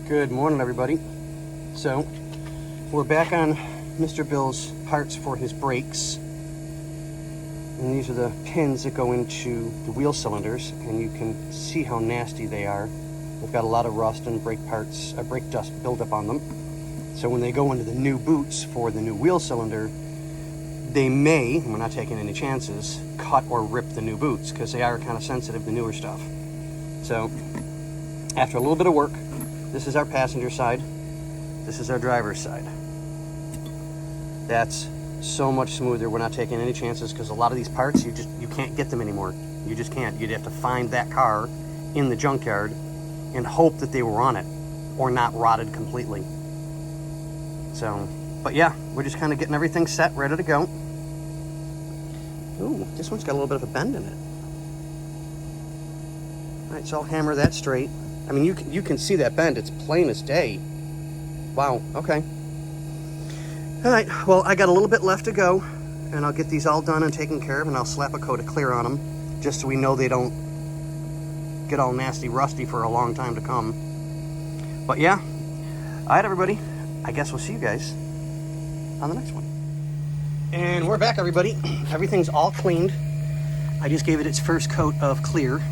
Good morning, everybody. So we're back on Mr. Bill's parts for his brakes, and these are the pins that go into the wheel cylinders, and you can see how nasty they are. They've got a lot of rust and brake parts, brake dust buildup on them. So when they go into the new boots for the new wheel cylinder, they may, and we're not taking any chances, cut or rip the new boots because they are kind of sensitive to newer stuff. So after a little bit of work, this is our passenger side, this is our driver's side. That's so much smoother. We're not taking any chances because a lot of these parts, you can't get them anymore. You just can't. You'd have to find that car in the junkyard and hope that they were on it or not rotted completely. So, but yeah, we're just kind of getting everything set, ready to go. Ooh, this one's got a little bit of a bend in it. All right, so I'll hammer that straight. I mean, you can see that bend. It's plain as day. Wow, okay. All right, well, I got a little bit left to go, and I'll get these all done and taken care of, and I'll slap a coat of clear on them, just so we know they don't get all nasty, rusty for a long time to come. But yeah, all right, everybody. I guess we'll see you guys on the next one. And we're back, everybody. Everything's all cleaned. I just gave it its first coat of clear.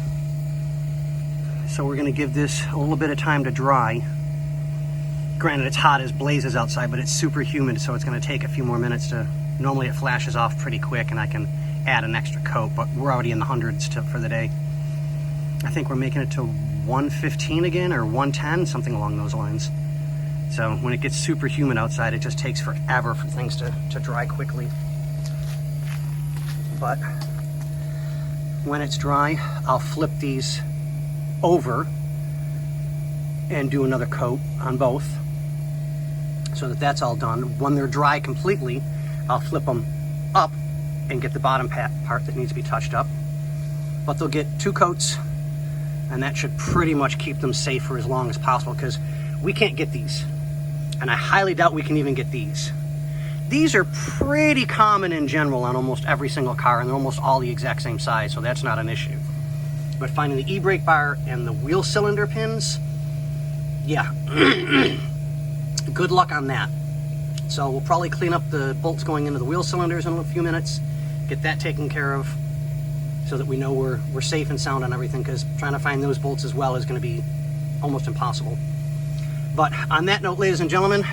So we're gonna give this a little bit of time to dry. Granted, it's hot as blazes outside, but it's super humid, so it's gonna take a few more minutes to, normally it flashes off pretty quick and I can add an extra coat, but we're already in the hundreds for the day. I think we're making it to 115 again, or 110, something along those lines. So when it gets super humid outside, it just takes forever for things to dry quickly. But when it's dry, I'll flip these over and do another coat on both so that that's all done. When they're dry completely, I'll flip them up and get the bottom part that needs to be touched up. But they'll get 2 coats, and that should pretty much keep them safe for as long as possible, because we can't get these, and I highly doubt we can even get these. These are pretty common in general on almost every single car, and they're almost all the exact same size, so that's not an issue. But finding the e-brake bar and the wheel cylinder pins, yeah, good luck on that. So we'll probably clean up the bolts going into the wheel cylinders in a few minutes, get that taken care of, so that we know we're safe and sound on everything, because trying to find those bolts as well is going to be almost impossible. But on that note, ladies and gentlemen,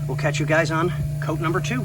we'll catch you guys on coat number 2.